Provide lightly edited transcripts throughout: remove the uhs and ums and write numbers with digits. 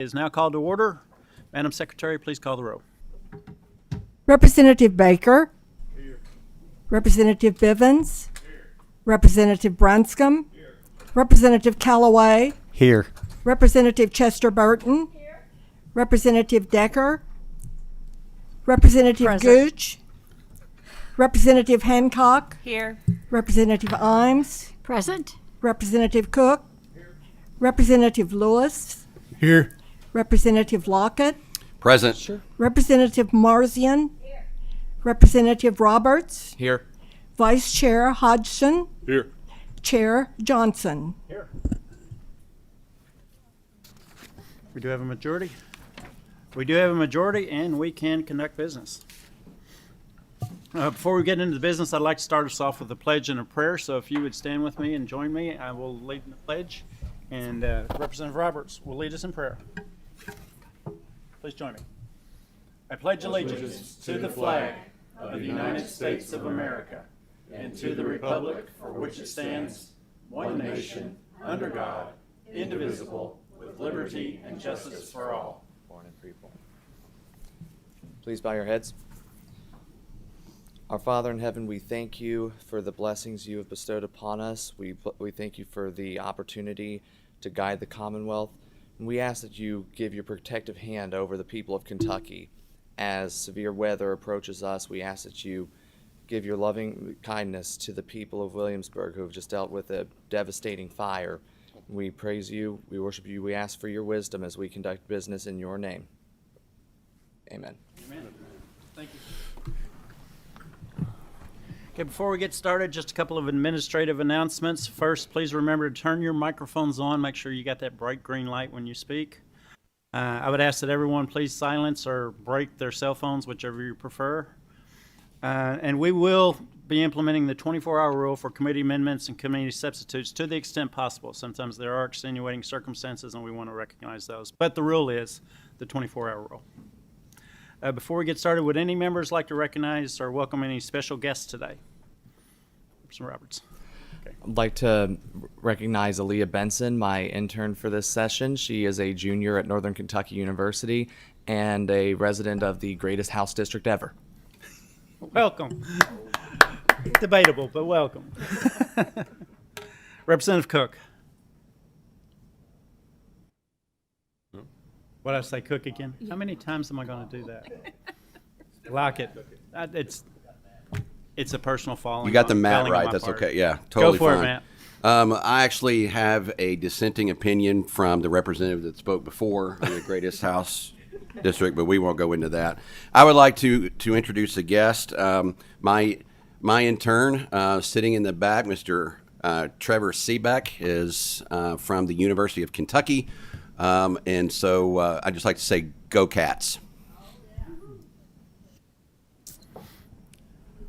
Is now called to order. Madam Secretary, please call the roll. Representative Baker. Here. Representative Bivens. Here. Representative Branscombe. Here. Representative Callaway. Here. Representative Chester Burton. Here. Representative Decker. Representative Present. Gooch. Representative Hancock. Here. Representative Imes. Present. Representative Cook. Here. Representative Lewis. Here. Representative Lockett. Present. Sure. Representative Marzian. Here. Representative Roberts. Here. Vice Chair Hodgson. Here. Chair Johnson. Here. We do have a majority. We do have a majority, and we can conduct business. Before we get into the business, I'd like to start us off with a pledge and a prayer. So if you would stand with me and join me, I will lead in the pledge, and Representative Roberts will lead us in prayer. Please join me. I pledge allegiance to the flag of the United States of America and to the republic for which it stands, one nation, under God, indivisible, with liberty and justice for all. Please bow your heads. Our Father in heaven, we thank you for the blessings you have bestowed upon us. We thank you for the opportunity to guide the Commonwealth. And we ask that you give your protective hand over the people of Kentucky. As severe weather approaches us, we ask that you give your loving kindness to the people of Williamsburg who have just dealt with a devastating fire. We praise you, we worship you, we ask for your wisdom as we conduct business in your name. Amen. Amen. Thank you. Okay, before we get started, just a couple of administrative announcements. First, please remember to turn your microphones on. Make sure you got that bright green light when you speak. I would ask that everyone please silence or break their cell phones, whichever you prefer. And we will be implementing the 24-hour rule for committee amendments and committee substitutes to the extent possible. Sometimes there are extenuating circumstances, and we want to recognize those. But the rule is the 24-hour rule. Before we get started, would any members like to recognize or welcome any special guests today? Representative Roberts. Okay. I'd like to recognize Aaliyah Benson, my intern for this session. She is a junior at Northern Kentucky University and a resident of the greatest House district ever. Welcome. Debatable, but welcome. Representative Cook. What did I say, Cook again? How many times am I going to do that? Lockett. It's a personal following. You got the Matt failing on right. my That's part. okay. Yeah, totally Go for fine. it, Matt. I actually have a dissenting opinion from the representative that spoke before on the greatest House district, but we won't go into that. I would like to introduce a guest. My intern sitting in the back, Mr. Trevor Seebeck, is from the University of Kentucky. And so I'd just like to say, go Cats.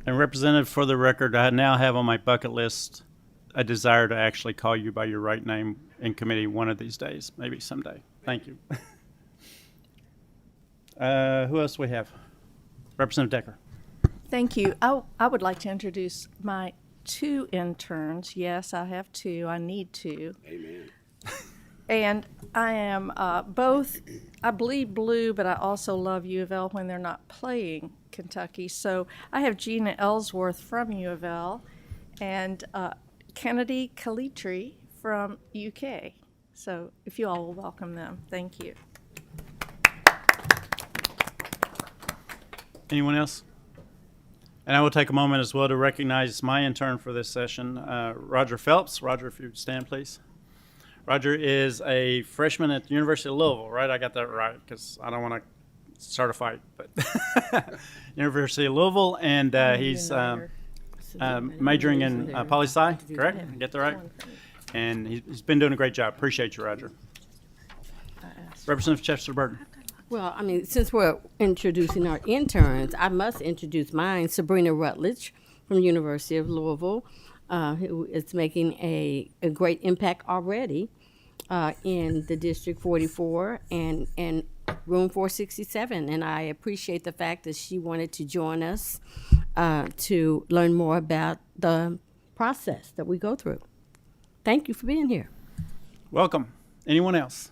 And Representative, for the record, I now have on my bucket list a desire to actually call you by your right name in committee one of these days, maybe someday. Thank you. Who else do we have? Representative Decker. Thank you. I would like to introduce my two interns. Yes, I have two. I need two. Amen. And I am both, I bleed blue, but I also love U of L when they're not playing Kentucky. So I have Gina Ellsworth from U of L and Kennedy Calitri from UK. So if you all will welcome them. Thank you. Anyone else? And I will take a moment as well to recognize my intern for this session, Roger Phelps. Roger, if you would stand, please. Roger is a freshman at the University of Louisville, right? I got that right because I don't want to start a fight, but University of Louisville, and he's majoring in poli-sci, correct? Get that right? And he's been doing a great job. Appreciate you, Roger. Representative Chester Burton. Well, I mean, since we're introducing our interns, I must introduce mine, Sabrina Rutledge from the University of Louisville, who is making a great impact already in the District 44 and Room 467. And I appreciate the fact that she wanted to join us to learn more about the process that we go through. Thank you for being here. Welcome. Anyone else?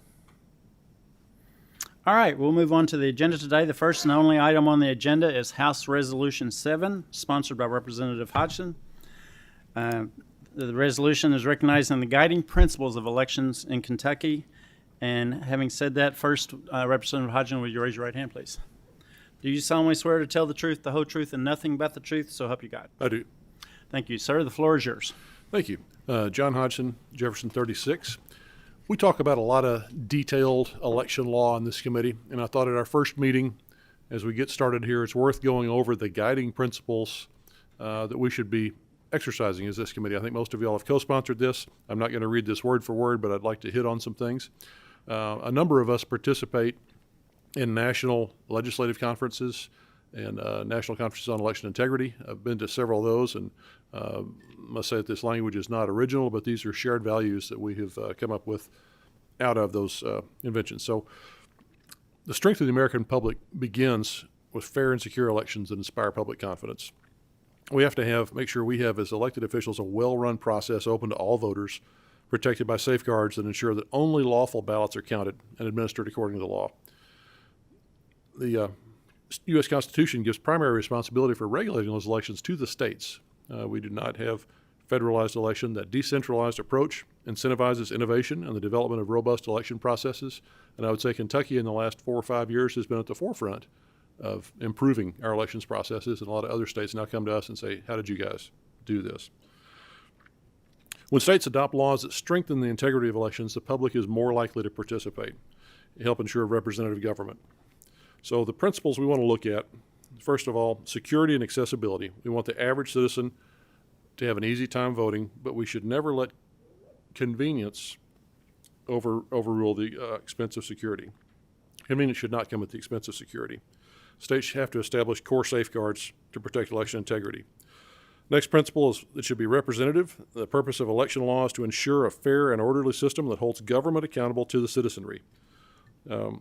All right, we'll move on to the agenda today. The first and only item on the agenda is House Resolution 7, sponsored by Representative Hodgson. The resolution is recognizing the guiding principles of elections in Kentucky. And having said that, first, Representative Hodgson, will you raise your right hand, please? Do you solemnly swear to tell the truth, the whole truth, and nothing but the truth, so help you God? I do. Thank you, sir. The floor is yours. Thank you. John Hodgson, Jefferson 36. We talk about a lot of detailed election law in this committee, and I thought at our first meeting, as we get started here, it's worth going over the guiding principles that we should be exercising as this committee. I think most of y'all have co-sponsored this. I'm not going to read this word for word, but I'd like to hit on some things. A number of us participate in national legislative conferences and national conferences on election integrity. I've been to several of those, and must say that this language is not original, but these are shared values that we have come up with out of those inventions. So the strength of the American public begins with fair and secure elections that inspire public confidence. We have to make sure we have, as elected officials, a well-run process open to all voters, protected by safeguards that ensure that only lawful ballots are counted and administered according to the law. The U.S. Constitution gives primary responsibility for regulating those elections to the states. We do not have federalized election. That decentralized approach incentivizes innovation and the development of robust election processes. And I would say Kentucky in the last 4 or 5 years has been at the forefront of improving our elections processes, and a lot of other states now come to us and say, how did you guys do this? When states adopt laws that strengthen the integrity of elections, the public is more likely to participate, help ensure representative government. So the principles we want to look at, first of all, security and accessibility. We want the average citizen to have an easy time voting, but we should never let convenience overrule the expense of security. Convenience should not come at the expense of security. States have to establish core safeguards to protect election integrity. Next principle is it should be representative. The purpose of election law is to ensure a fair and orderly system that holds government accountable to the citizenry. And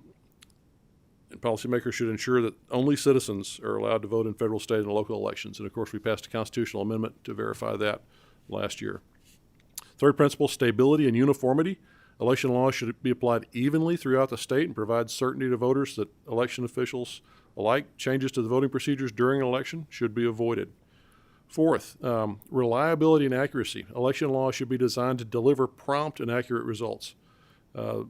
policymakers should ensure that only citizens are allowed to vote in federal, state, and local elections. And of course, we passed a constitutional amendment to verify that last year. Third principle, stability and uniformity. Election laws should be applied evenly throughout the state and provide certainty to voters that election officials alike. Changes to the voting procedures during an election should be avoided. Fourth, reliability and accuracy. Election law should be designed to deliver prompt and accurate results. The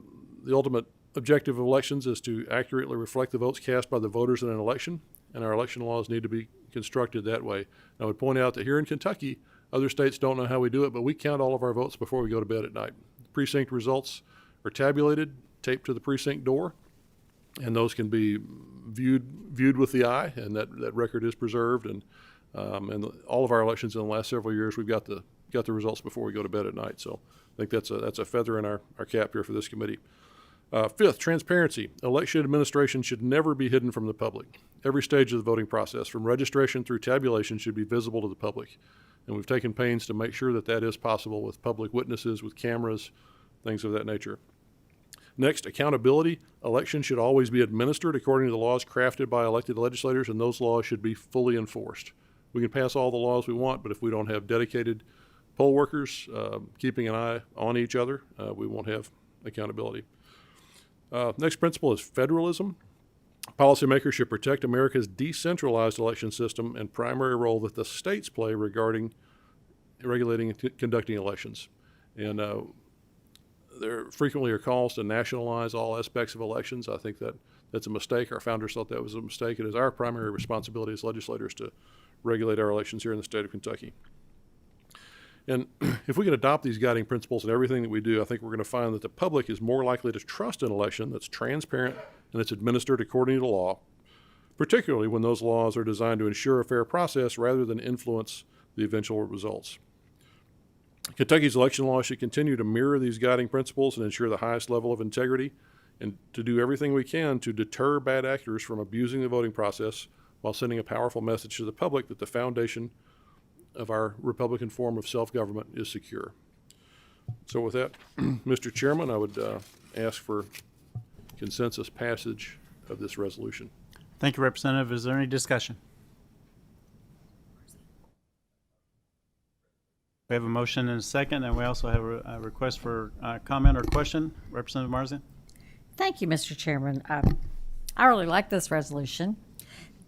ultimate objective of elections is to accurately reflect the votes cast by the voters in an election, and our election laws need to be constructed that way. And I would point out that here in Kentucky, other states don't know how we do it, but we count all of our votes before we go to bed at night. Precinct results are tabulated, taped to the precinct door, and those can be viewed with the eye, and that record is preserved. And all of our elections in the last several years, we've got the results before we go to bed at night. So I think that's a feather in our cap here for this committee. Fifth, transparency. Election administration should never be hidden from the public. Every stage of the voting process, from registration through tabulation, should be visible to the public. And we've taken pains to make sure that that is possible with public witnesses, with cameras, things of that nature. Next, accountability. Elections should always be administered according to the laws crafted by elected legislators, and those laws should be fully enforced. We can pass all the laws we want, but if we don't have dedicated poll workers keeping an eye on each other, we won't have accountability. Next principle is federalism. Policymakers should protect America's decentralized election system and primary role that the states play regarding regulating and conducting elections. And there frequently are calls to nationalize all aspects of elections. I think that's a mistake. Our founders thought that was a mistake. It is our primary responsibility as legislators to regulate our elections here in the state of Kentucky. And if we can adopt these guiding principles in everything that we do, I think we're going to find that the public is more likely to trust an election that's transparent and that's administered according to law, particularly when those laws are designed to ensure a fair process rather than influence the eventual results. Kentucky's election law should continue to mirror these guiding principles and ensure the highest level of integrity, and to do everything we can to deter bad actors from abusing the voting process while sending a powerful message to the public that the foundation of our Republican form of self-government is secure. So with that, Mr. Chairman, I would ask for consensus passage of this resolution. Thank you, Representative. Is there any discussion? We have a motion and a second, and we also have a request for comment or question. Representative Marzian? Thank you, Mr. Chairman. I really like this resolution.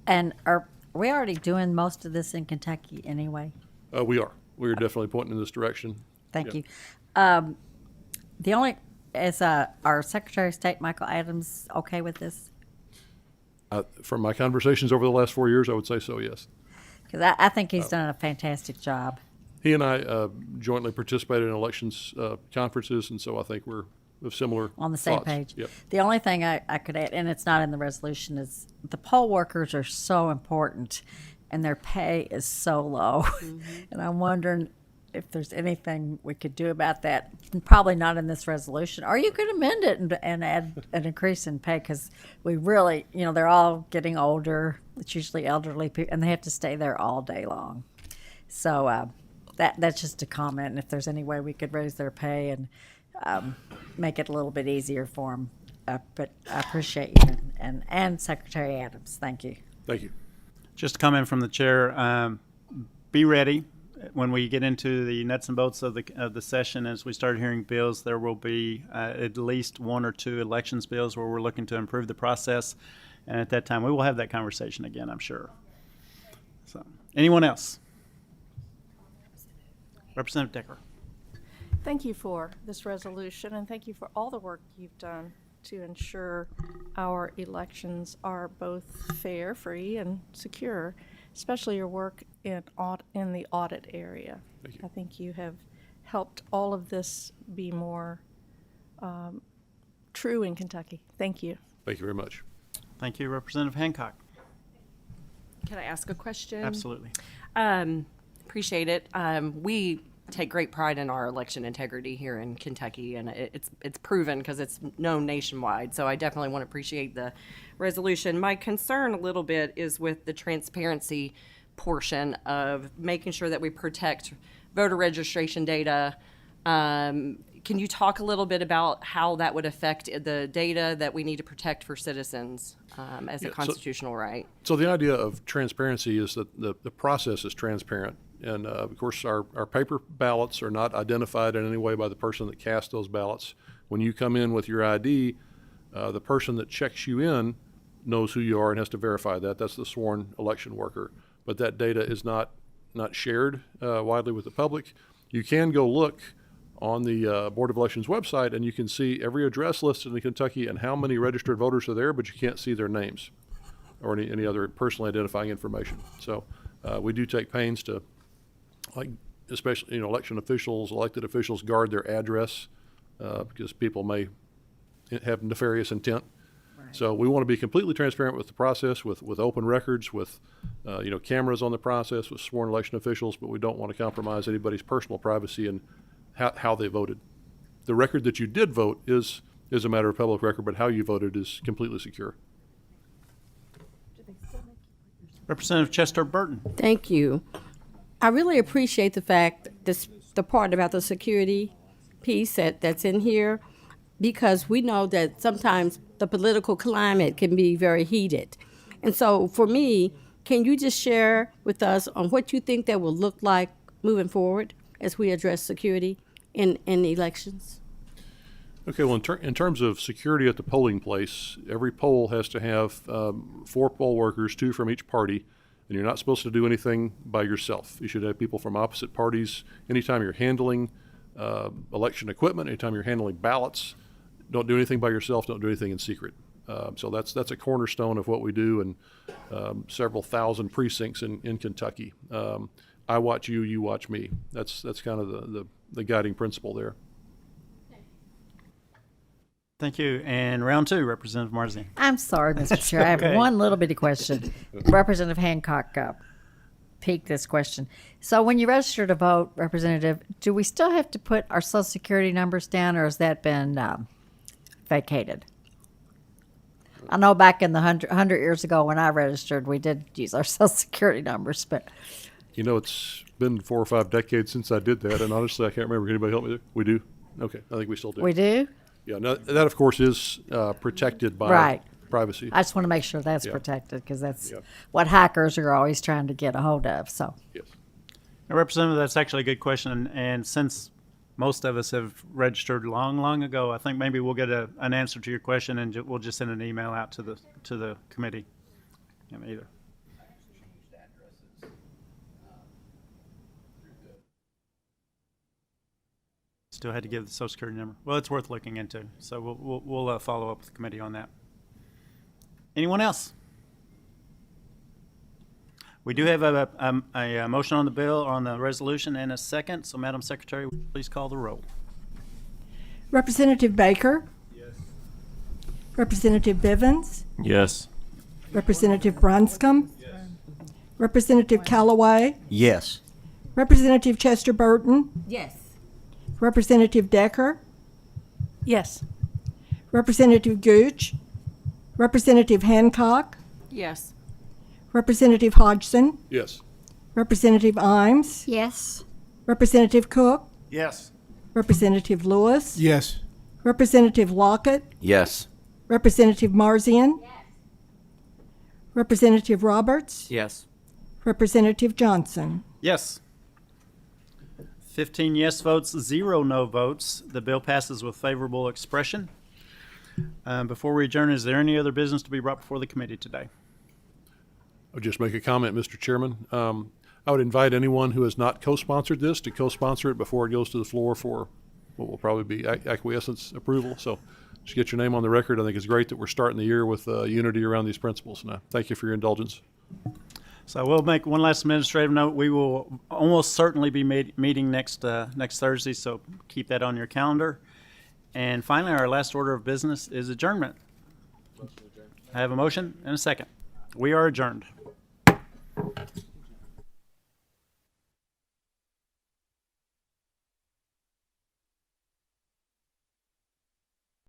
And are we already doing most of this in Kentucky anyway? We are. We are definitely pointing in this direction. Thank Yeah. you. The only, is our Secretary of State, Michael Adams, okay with this? From my conversations over the last 4 years, I would say so, yes. Because I think he's done a fantastic job. He and I jointly participated in elections conferences, and so I think we're of similar On the same thoughts. page. Yep. The only thing I could add, and it's not in the resolution, is the poll workers are so important and their pay is so low. And I'm wondering if there's anything we could do about that. Probably not in this resolution. Or you could amend it and add an increase in pay because we really, they're all getting older. It's usually elderly people and they have to stay there all day long. So that's just a comment. And if there's any way we could raise their pay and make it a little bit easier for them. But I appreciate you and Secretary Adams. Thank you. Thank you. Just a comment from the chair. Be ready when we get into the nuts and bolts of the session. As we start hearing bills, there will be at least one or two elections bills where we're looking to improve the process. And at that time, we will have that conversation again, I'm sure. So, anyone else? Representative Decker. Thank you for this resolution, and thank you for all the work you've done to ensure our elections are both fair, free, and secure, especially your work in the audit area. Thank you. I think you have helped all of this be more true in Kentucky. Thank you. Thank you very much. Thank you, Representative Hancock. Can I ask a question? Absolutely. Appreciate it. We take great pride in our election integrity here in Kentucky, and it's proven because it's known nationwide. So I definitely want to appreciate the resolution. My concern a little bit is with the transparency portion of making sure that we protect voter registration data. Can you talk a little bit about how that would affect the data that we need to protect for citizens as a constitutional right? So the idea of transparency is that the process is transparent. And of course, our paper ballots are not identified in any way by the person that cast those ballots. When you come in with your ID, the person that checks you in knows who you are and has to verify that. That's the sworn election worker. But that data is not shared widely with the public. You can go look on the Board of Elections website, and you can see every address listed in Kentucky and how many registered voters are there, but you can't see their names or any other personally identifying information. So we do take pains to, especially election officials, elected officials, guard their address because people may have nefarious intent. Right. So we want to be completely transparent with the process, with open records, with cameras on the process, with sworn election officials, but we don't want to compromise anybody's personal privacy and how they voted. The record that you did vote is a matter of public record, but how you voted is completely secure. Representative Chester Burton. Thank you. I really appreciate the fact, the part about the security piece that's in here, because we know that sometimes the political climate can be very heated. And so for me, can you just share with us on what you think that will look like moving forward as we address security in elections? Okay, well, in terms of security at the polling place, every poll has to have 4 poll workers, 2 from each party, and you're not supposed to do anything by yourself. You should have people from opposite parties. Anytime you're handling election equipment, anytime you're handling ballots, don't do anything by yourself, don't do anything in secret. So that's a cornerstone of what we do in several thousand precincts in Kentucky. I watch you, you watch me. That's kind of the guiding principle there. Thank you. And round 2, Representative Marzian. I'm sorry, Mr. Chair. I okay. have one little bitty question. Representative Hancock piqued this question. So when you register to vote, Representative, do we still have to put our Social Security numbers down, or has that been vacated? I know back in the 100 years ago when I registered, we did use our Social Security numbers, but... It's been 4 or 5 decades since I did that, and honestly, I can't remember. Can anybody help me there? We do? Okay, I think we still do. We do? Yeah, no, that of course is protected by Right. privacy. I just want to make sure that's Yeah. protected because that's Yeah. what hackers are always trying to get a hold of. So, Yes. Now, Representative, that's actually a good question. And since Most of us have registered long ago. I think maybe we'll get an answer to your question, and we'll just send an email out to the committee. Either. Still had to give the social security number. Well, it's worth looking into. So we'll follow up with the committee on that. Anyone else? We do have a motion on the bill, on the resolution, and a second. So, Madam Secretary, would you please call the roll. Representative Baker? Yes. Representative Bivens? Yes. Representative Branscombe? Yes. Representative Callaway? Yes. Representative Chester Burton? Yes. Representative Decker? Yes. Representative Gooch? Representative Hancock? Yes. Representative Hodgson? Yes. Representative Imes? Yes. Representative Cook? Yes. Representative Lewis? Yes. Representative Lockett? Yes. Representative Marzian? Representative Roberts? Yes. Representative Johnson? Yes. 15 yes votes, 0 no votes. The bill passes with favorable expression. Before we adjourn, is there any other business to be brought before the committee today? I'll just make a comment, Mr. Chairman. I would invite anyone who has not co-sponsored this to co-sponsor it before it goes to the floor for what will probably be acquiescence approval. So just get your name on the record. I think it's great that we're starting the year with unity around these principles. And I thank you for your indulgence. So we'll make one last administrative note. We will almost certainly be meeting next Thursday, so keep that on your calendar. And finally, our last order of business is adjournment. I have a motion and a second. We are adjourned.